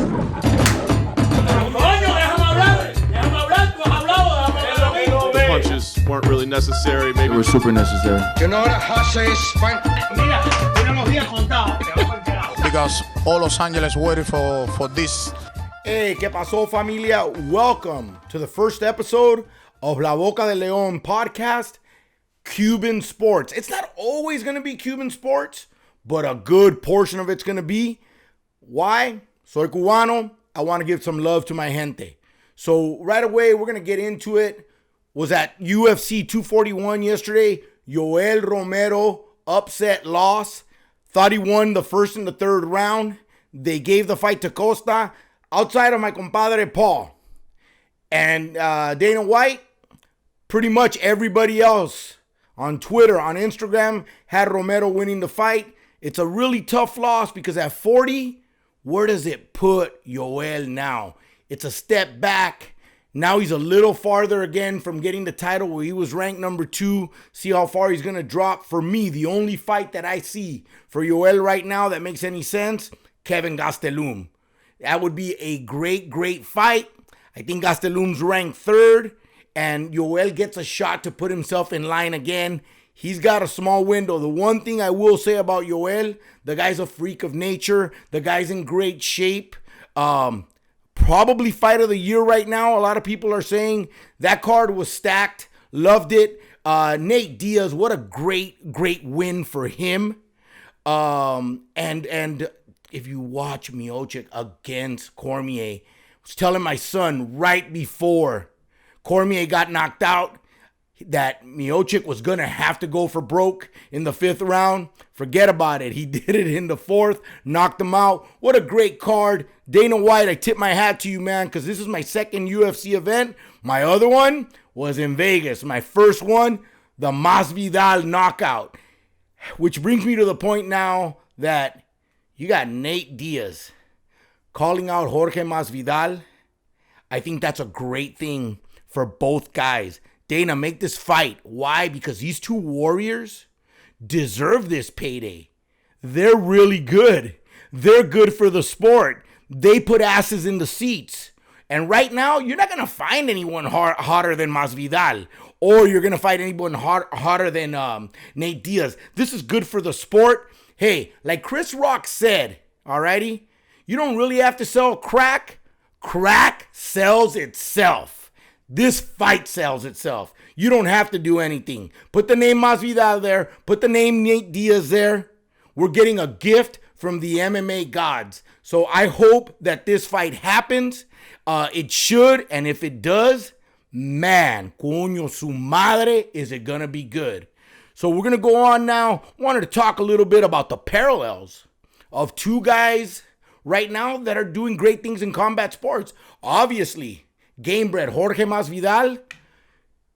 The punches weren't really necessary. Maybe they were super necessary. You know what a hustle is, Frank? Because all Los Angeles waited for this. Hey, ¿qué pasó, familia? Welcome to the first episode of La Boca de León podcast, Cuban sports. It's not always going to be Cuban sports, but a good portion of it's going to be. Why? Soy cubano. I want to give some love to my gente. So right away, we're going to get into it. Was at UFC 241 yesterday. Yoel Romero upset loss. Thought he won the first and the third round. They gave the fight to Costa outside of my compadre Paul. And Dana White, pretty much everybody else on Twitter, on Instagram, had Romero winning the fight. It's a really tough loss because at 40, where does it put Yoel now? It's a step back. Now he's a little farther again from getting the title where he was ranked number 2. See how far he's going to drop. For me, the only fight that I see for Yoel right now that makes any sense, Kevin Gastelum. That would be a great, great fight. I think Gastelum's ranked 3rd, and Yoel gets a shot to put himself in line again. He's got a small window. The one thing I will say about Yoel, the guy's a freak of nature. The guy's in great shape. Probably fight of the year right now. A lot of people are saying that card was stacked. Loved it. Nate Diaz, what a great, great win for him. And if you watch Miocic against Cormier, I was telling my son right before Cormier got knocked out that Miocic was going to have to go for broke in the 5th round. Forget about it. He did it in the 4th, knocked him out. What a great card. Dana White, I tip my hat to you, man, because this is my second UFC event. My other one was in Vegas. My first one, the Masvidal knockout. Which brings me to the point now that you got Nate Diaz calling out Jorge Masvidal. I think that's a great thing for both guys. Dana, make this fight. Why? Because these two warriors deserve this payday. They're really good. They're good for the sport. They put asses in the seats. And right now, you're not going to find anyone hotter than Masvidal. Or you're going to find anyone hotter than Nate Diaz. This is good for the sport. Hey, like Chris Rock said, alrighty? You don't really have to sell crack. Crack sells itself. This fight sells itself. You don't have to do anything. Put the name Masvidal there. Put the name Nate Diaz there. We're getting a gift from the MMA gods. So I hope that this fight happens. It should. And if it does, man, coño su madre, is it going to be good. So we're going to go on now. Wanted to talk a little bit about the parallels of two guys right now that are doing great things in combat sports. Obviously, Gamebred Jorge Masvidal,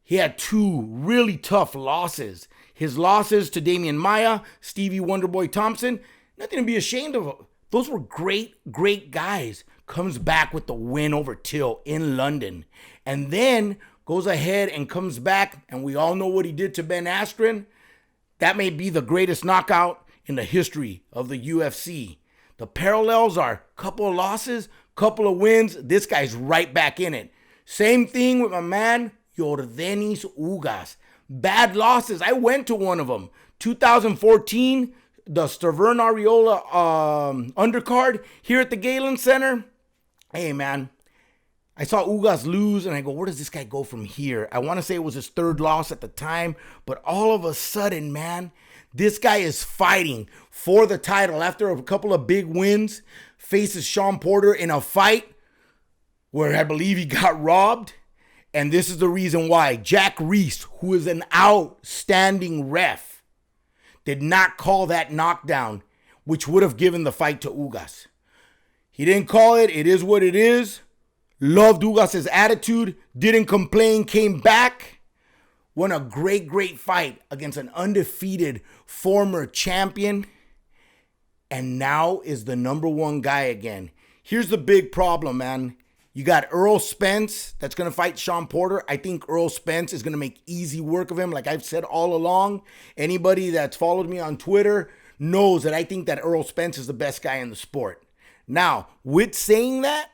he had 2 really tough losses. His losses to Damian Maia, Stevie Wonderboy Thompson, nothing to be ashamed of. Those were great, great guys. Comes back with the win over Till in London. And then goes ahead and comes back, and we all know what he did to Ben Askren. That may be the greatest knockout in the history of the UFC. The parallels are couple of losses, couple of wins. This guy's right back in it. Same thing with my man, Yordenis Ugas. Bad losses. I went to one of them. 2014, the Stavern Ariola undercard here at the Galen Center. Hey, man, I saw Ugas lose, and I go, where does this guy go from here? I want to say it was his 3rd loss at the time, but all of a sudden, man, this guy is fighting for the title after a couple of big wins. Faces Sean Porter in a fight where I believe he got robbed. And this is the reason why. Jack Reese, who is an outstanding ref, did not call that knockdown, which would have given the fight to Ugas. He didn't call it. It is what it is. Loved Ugas' attitude. Didn't complain. Came back. Won a great, great fight against an undefeated former champion. And now is the number 1 guy again. Here's the big problem, man. You got Earl Spence that's going to fight Sean Porter. I think Earl Spence is going to make easy work of him. Like I've said all along, anybody that's followed me on Twitter knows that I think that Earl Spence is the best guy in the sport. Now, with saying that,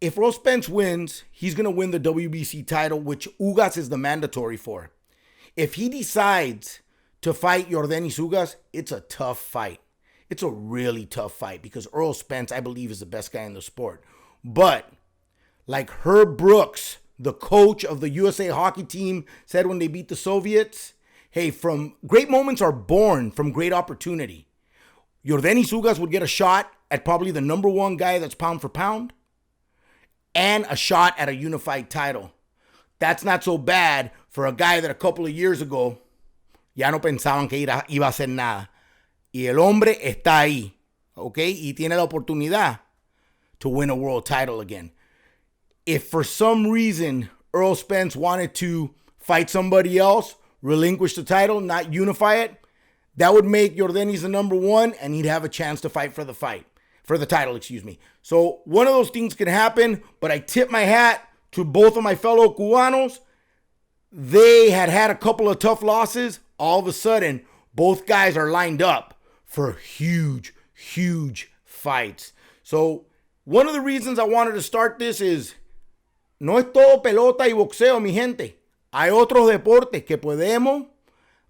if Earl Spence wins, he's going to win the WBC title, which Ugas is the mandatory for. If he decides to fight Yordenis Ugas, it's a tough fight. It's a really tough fight because Earl Spence, I believe, is the best guy in the sport. But like Herb Brooks, the coach of the USA hockey team, said when they beat the Soviets, hey, from great moments are born from great opportunity. Yordenis Ugas would get a shot at probably the number one guy that's pound for pound and a shot at a unified title. That's not so bad for a guy that a couple of years ago ya no pensaban que iba a hacer nada. Y el hombre está ahí, okay? Y tiene la oportunidad to win a world title again. If for some reason Earl Spence wanted to fight somebody else, relinquish the title, not unify it, that would make Yordenis the number one and he'd have a chance to fight for the title. So one of those things can happen, but I tip my hat to both of my fellow Cubanos. They had a couple of tough losses. All of a sudden, both guys are lined up for huge, huge fights. So one of the reasons I wanted to start this is, no es todo pelota y boxeo, mi gente. Hay otros deportes que podemos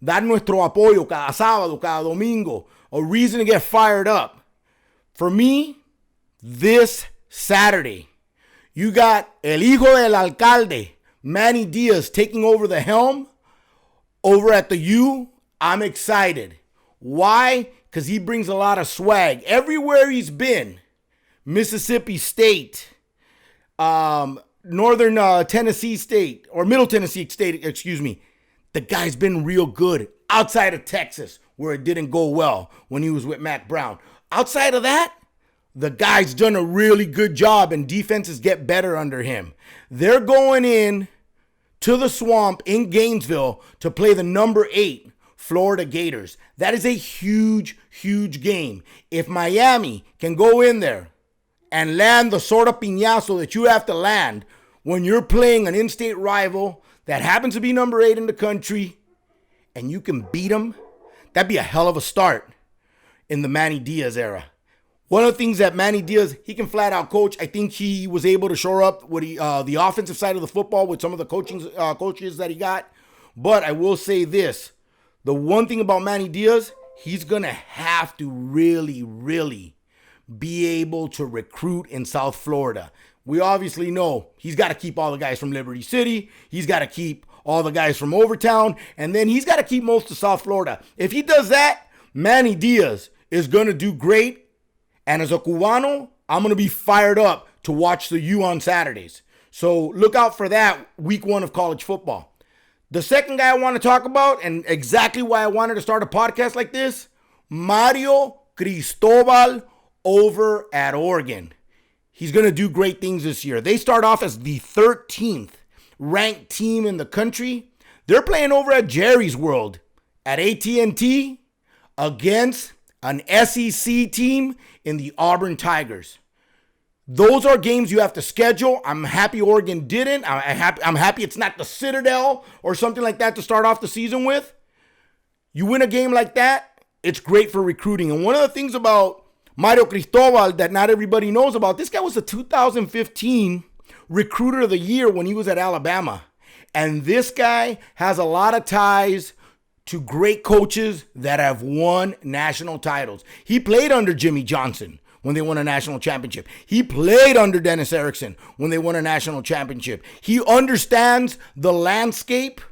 dar nuestro apoyo cada sábado, cada domingo, a reason to get fired up. For me, this Saturday, you got el hijo del alcalde, Manny Diaz, taking over the helm over at the U. I'm excited. Why? Because he brings a lot of swag. Everywhere he's been, Mississippi State, Northern Tennessee State, or Middle Tennessee State, the guy's been real good outside of Texas, where it didn't go well when he was with Mac Brown. Outside of that, the guy's done a really good job and defenses get better under him. They're going in to the Swamp in Gainesville to play the number 8 Florida Gators. That is a huge, huge game. If Miami can go in there and land the sort of piñazo that you have to land when you're playing an in-state rival that happens to be number 8 in the country and you can beat them, that'd be a hell of a start in the Manny Diaz era. One of the things that Manny Diaz, he can flat out coach. I think he was able to shore up what the offensive side of the football with some of the coaches that he got. But I will say this. The one thing about Manny Diaz, he's going to have to really, really be able to recruit in South Florida. We obviously know he's got to keep all the guys from Liberty City. He's got to keep all the guys from Overtown. And then he's got to keep most of South Florida. If he does that, Manny Diaz is going to do great. And as a Cubano, I'm going to be fired up to watch the U on Saturdays. So look out for that week 1 of college football. The second guy I want to talk about, and exactly why I wanted to start a podcast like this, Mario Cristobal over at Oregon. He's going to do great things this year. They start off as the 13th ranked team in the country. They're playing over at Jerry's World at AT&T against an SEC team in the Auburn Tigers. Those are games you have to schedule. I'm happy Oregon didn't. I'm happy it's not the Citadel or something like that to start off the season with. You win a game like that, it's great for recruiting. And one of the things about Mario Cristobal that not everybody knows about, this guy was the 2015 Recruiter of the Year when he was at Alabama. And this guy has a lot of ties to great coaches that have won national titles. He played under Jimmy Johnson when they won a national championship. He played under Dennis Erickson when they won a national championship. He understands the landscape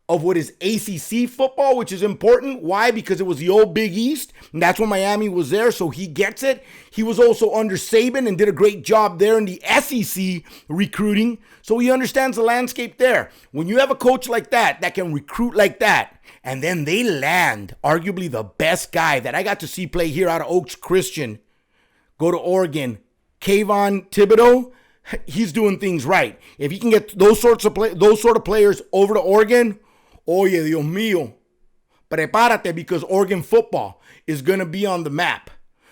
of what is ACC football, which is important. Why? Because it was the old Big East, and that's when Miami was there, so he gets it. He was also under Saban and did a great job there in the SEC recruiting, so he understands the landscape there. When you have a coach like that can recruit like that, and then they land arguably the best guy that I got to see play here out of Oaks Christian, go to Oregon, Kayvon Thibodeau, he's doing things right. If he can get those sort of players over to Oregon, oye, Dios mío, prepárate, because Oregon football is going to be on the map.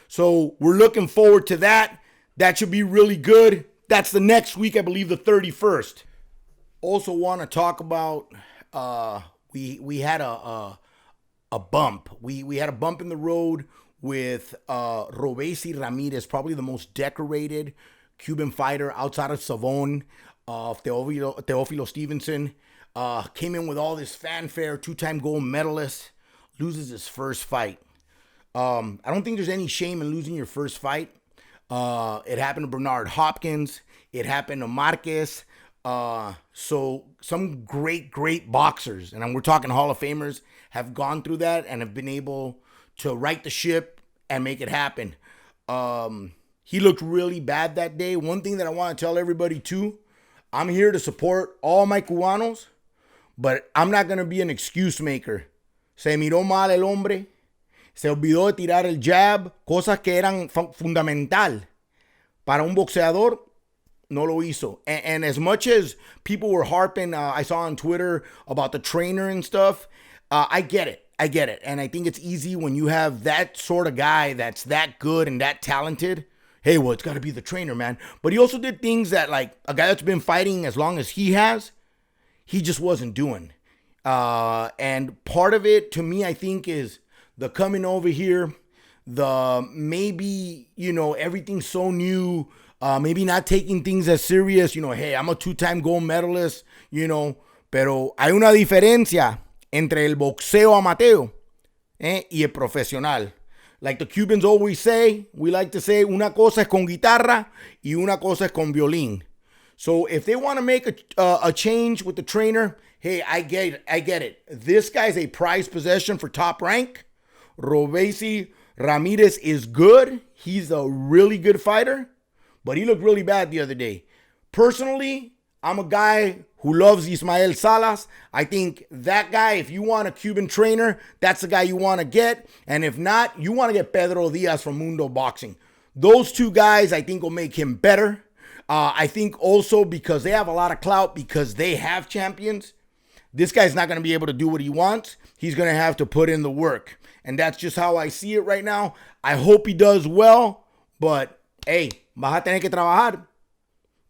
So we're looking forward to that. That should be really good. That's the next week, I believe, the 31st. Also want to talk about, we had a bump. We had a bump in the road with Robesi Ramirez, probably the most decorated Cuban fighter outside of Savon, Teofilo Stevenson. Came in with all this fanfare, 2-time gold medalist, loses his first fight. I don't think there's any shame in losing your first fight. It happened to Bernard Hopkins. It happened to Marquez. So some great boxers, and we're talking Hall of Famers, have gone through that and have been able to right the ship and make it happen. He looked really bad that day. One thing that I want to tell everybody too, I'm here to support all my Cubanos, but I'm not going to be an excuse maker. Se miró mal el hombre. Se olvidó de tirar el jab. Cosas que eran fundamental para un boxeador. No lo hizo. And as much as people were harping, I saw on Twitter about the trainer and stuff, I get it. And I think it's easy when you have that sort of guy that's that good and that talented. Hey, well, it's got to be the trainer, man. But he also did things that, like, a guy that's been fighting as long as he has, he just wasn't doing. And part of it, to me, I think, is the coming over here, the maybe, everything's so new, maybe not taking things as serious. Hey, I'm a 2-time gold medalist, pero hay una diferencia entre el boxeo amateur y el profesional. Like the Cubans always say, we like to say, una cosa es con guitarra y una cosa es con violín. So if they want to make a change with the trainer, hey, I get it. This guy's a prized possession for Top Rank. Robesi Ramirez is good. He's a really good fighter, but he looked really bad the other day. Personally, I'm a guy who loves Ismael Salas. I think that guy, if you want a Cuban trainer, that's the guy you want to get. And if not, you want to get Pedro Diaz from Mundo Boxing. Those two guys, I think, will make him better. I think also because they have a lot of clout, because they have champions, this guy's not going to be able to do what he wants. He's going to have to put in the work. And that's just how I see it right now. I hope he does well, but hey, vas a tener que trabajar,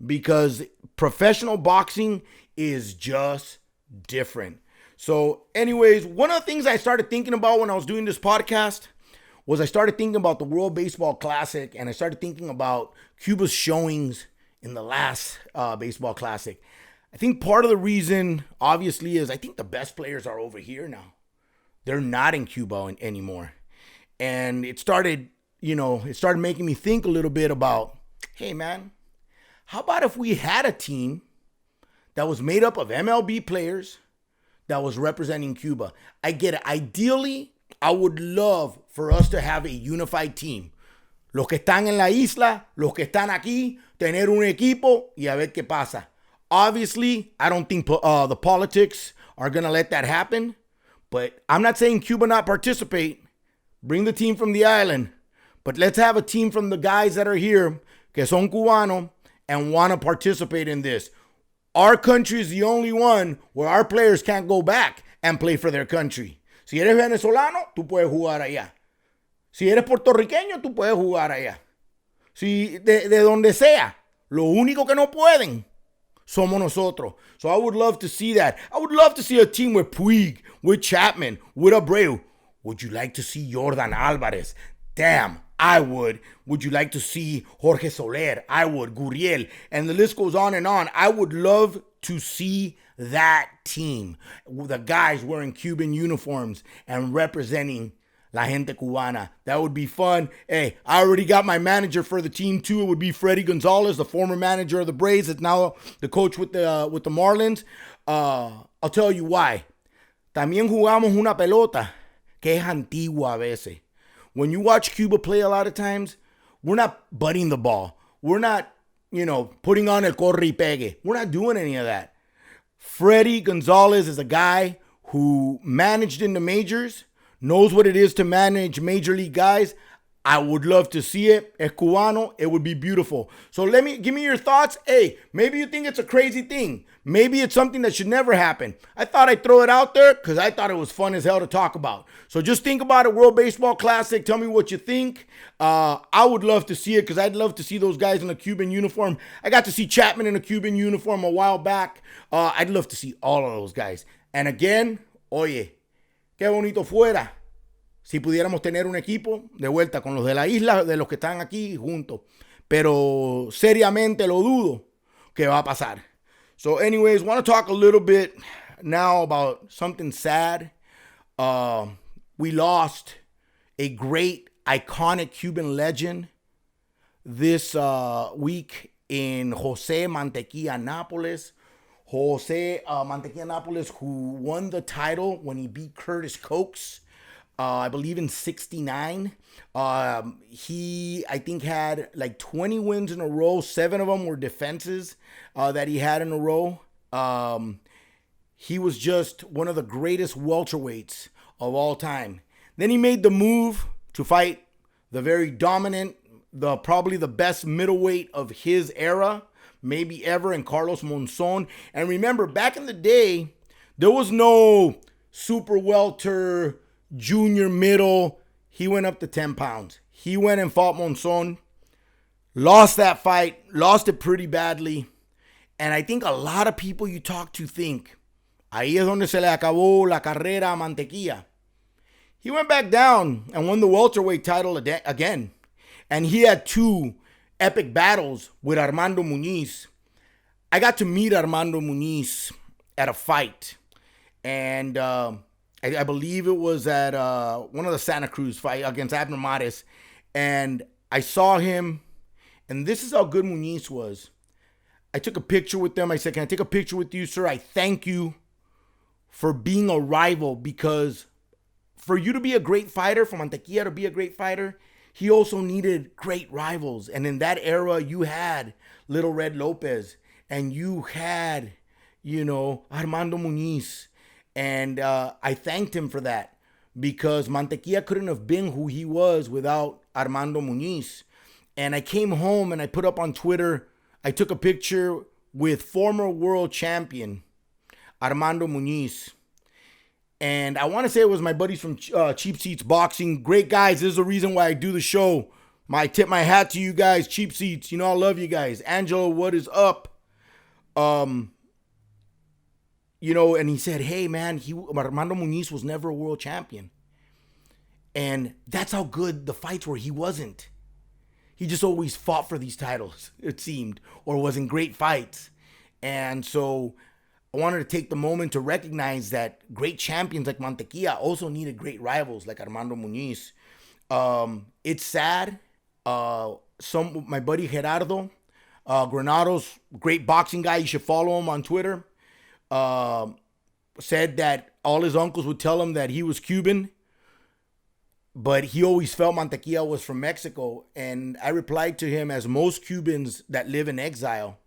because professional boxing is just different. So anyways, one of the things I started thinking about when I was doing this podcast was I started thinking about the World Baseball Classic, and I started thinking about Cuba's showings in the last Baseball Classic. I think part of the reason, obviously, is I think the best players are over here now. They're not in Cuba anymore. And it started making me think a little bit about, hey, man, how about if we had a team that was made up of MLB players that was representing Cuba? I get it. Ideally, I would love for us to have a unified team. Los que están en la isla, los que están aquí, tener un equipo y a ver qué pasa. Obviously, I don't think the politics are going to let that happen. But I'm not saying Cuba not participate. Bring the team from the island. But let's have a team from the guys that are here, que son cubanos, and want to participate in this. Our country is the only one where our players can't go back and play for their country. Si eres venezolano, tú puedes jugar allá. Si eres puertorriqueño, tú puedes jugar allá. Si de donde sea. Lo único que no pueden somos nosotros. So I would love to see that. I would love to see a team with Puig, with Chapman, with Abreu. Would you like to see Jordan Alvarez? Damn, I would. Would you like to see Jorge Soler? I would. Gurriel. And the list goes on and on. I would love to see that team. The guys wearing Cuban uniforms and representing La Gente Cubana. That would be fun. Hey, I already got my manager for the team too. It would be Freddie Gonzalez, the former manager of the Braves. It's now the coach with the Marlins. I'll tell you why. También jugamos una pelota que es antigua a veces. When you watch Cuba play a lot of times, we're not butting the ball. We're not, putting on el corre y pegue. We're not doing any of that. Freddie Gonzalez is a guy who managed in the majors, knows what it is to manage major league guys. I would love to see it. Es cubano. It would be beautiful. So give me your thoughts. Hey, maybe you think it's a crazy thing. Maybe it's something that should never happen. I thought I'd throw it out there because I thought it was fun as hell to talk about. So just think about it. World Baseball Classic. Tell me what you think. I would love to see it because I'd love to see those guys in a Cuban uniform. I got to see Chapman in a Cuban uniform a while back. I'd love to see all of those guys. And again, oye, qué bonito fuera si pudiéramos tener un equipo de vuelta con los de la isla, de los que están aquí juntos. Pero seriamente lo dudo que va a pasar. So anyways, want to talk a little bit now about something sad. We lost a great, iconic Cuban legend this week in Jose Mantequilla Nápoles. Jose Mantequilla Nápoles, who won the title when he beat Curtis Coates, I believe in 69. He, I think, had like 20 wins in a row. 7 of them were defenses that he had in a row. He was just one of the greatest welterweights of all time. Then he made the move to fight the very dominant, probably the best middleweight of his era, maybe ever, in Carlos Monzon. And remember, back in the day, there was no super welter, junior middle. He went up to 10 pounds. He went and fought Monzon, lost that fight, lost it pretty badly. And I think a lot of people you talk to think, ahí es donde se le acabó la carrera a Mantequilla. He went back down and won the welterweight title again. And he had 2 epic battles with Armando Muniz. I got to meet Armando Muniz at a fight. And I believe it was at one of the Santa Cruz fight against Abner Mares. And I saw him. And this is how good Muniz was. I took a picture with them. I said, "Can I take a picture with you, sir? I thank you for being a rival, because for you to be a great fighter, for Mantequilla to be a great fighter, he also needed great rivals. And in that era, you had Little Red Lopez, and you had, Armando Muniz. And I thanked him for that, because Mantequilla couldn't have been who he was without Armando Muniz. And I came home and I put up on Twitter, I took a picture with former world champion Armando Muniz. And I want to say it was my buddies from Cheap Seats Boxing. Great guys. This is the reason why I do the show. I tip my hat to you guys, Cheap Seats. I love you guys. Angelo, what is up? And he said, hey, man, Armando Muniz was never a world champion. And that's how good the fights were. He wasn't. He just always fought for these titles, it seemed, or was in great fights. And so I wanted to take the moment to recognize that great champions like Mantequilla also needed great rivals like Armando Muniz. It's sad. My buddy Gerardo Granados, great boxing guy, you should follow him on Twitter, said that all his uncles would tell him that he was Cuban, but he always felt Mantequilla was from Mexico. And I replied to him, as most Cubans that live in exile,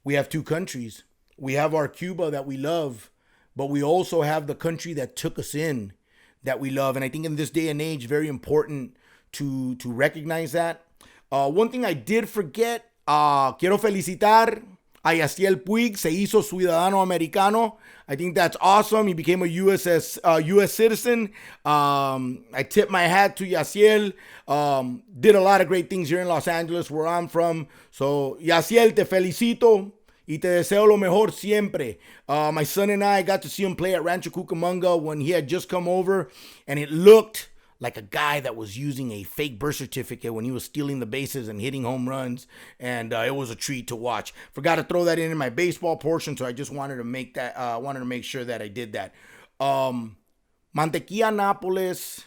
we have 2 countries. We have our Cuba that we love, but we also have the country that took us in that we love. And I think in this day and age, very important to recognize that. One thing I did forget, quiero felicitar a Yaciel Puig, se hizo ciudadano americano. I think that's awesome. He became a U.S. citizen. I tip my hat to Yaciel. Did a lot of great things here in Los Angeles, where I'm from. So, Yaciel, te felicito y te deseo lo mejor siempre. My son and I got to see him play at Rancho Cucamonga when he had just come over, and it looked like a guy that was using a fake birth certificate when he was stealing the bases and hitting home runs, and it was a treat to watch. Forgot to throw that in my baseball portion, so I just wanted to make sure that I did that. Mantequilla Nápoles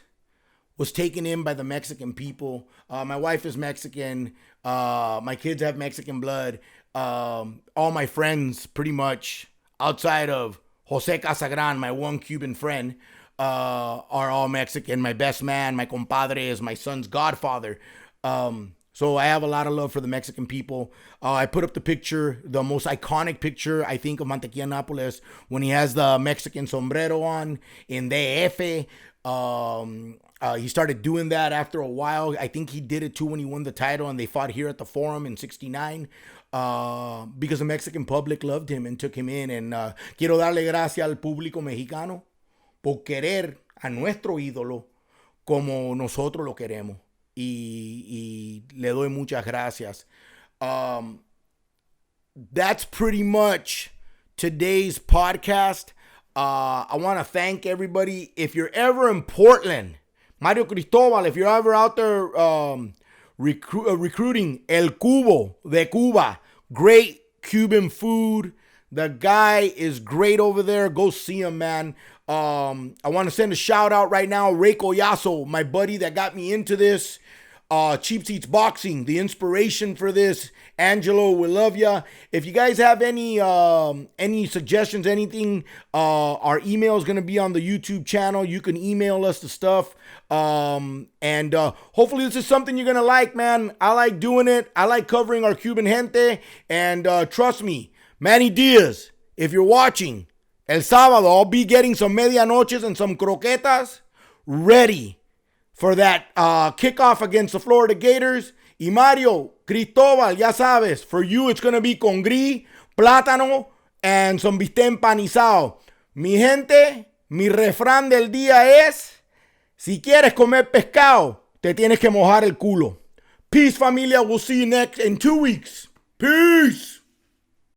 was taken in by the Mexican people. My wife is Mexican. My kids have Mexican blood. All my friends, pretty much, outside of Jose Casagran, my one Cuban friend, are all Mexican. My best man, my compadre, is my son's godfather. So I have a lot of love for the Mexican people. I put up the picture, the most iconic picture, I think, of Mantequilla Nápoles, when he has the Mexican sombrero on in DF. He started doing that after a while. I think he did it too when he won the title and they fought here at the Forum in 69. Because the Mexican public loved him and took him in. And quiero darle gracias al público mexicano por querer a nuestro ídolo como nosotros lo queremos. Y le doy muchas gracias. That's pretty much today's podcast. I want to thank everybody. If you're ever in Portland, Mario Cristobal, if you're ever out there recruiting El Cubo de Cuba, great Cuban food. The guy is great over there. Go see him, man. I want to send a shout out right now. Ray Collazo, my buddy that got me into this. Cheap Seats Boxing, the inspiration for this. Angelo, we love ya. If you guys have any suggestions, anything, our email is going to be on the YouTube channel. You can email us the stuff. And hopefully this is something you're going to like, man. I like doing it. I like covering our Cuban gente. And trust me, Manny Diaz, if you're watching, El Sábado, I'll be getting some medianoches and some croquetas ready for that kickoff against the Florida Gators. Y Mario Cristobal, ya sabes, for you it's going to be con gris, plátano, and some bistec empanizado. Mi gente, mi refrán del día es, si quieres comer pescado, te tienes que mojar el culo. Peace, familia. We'll see you next in 2 weeks. Peace.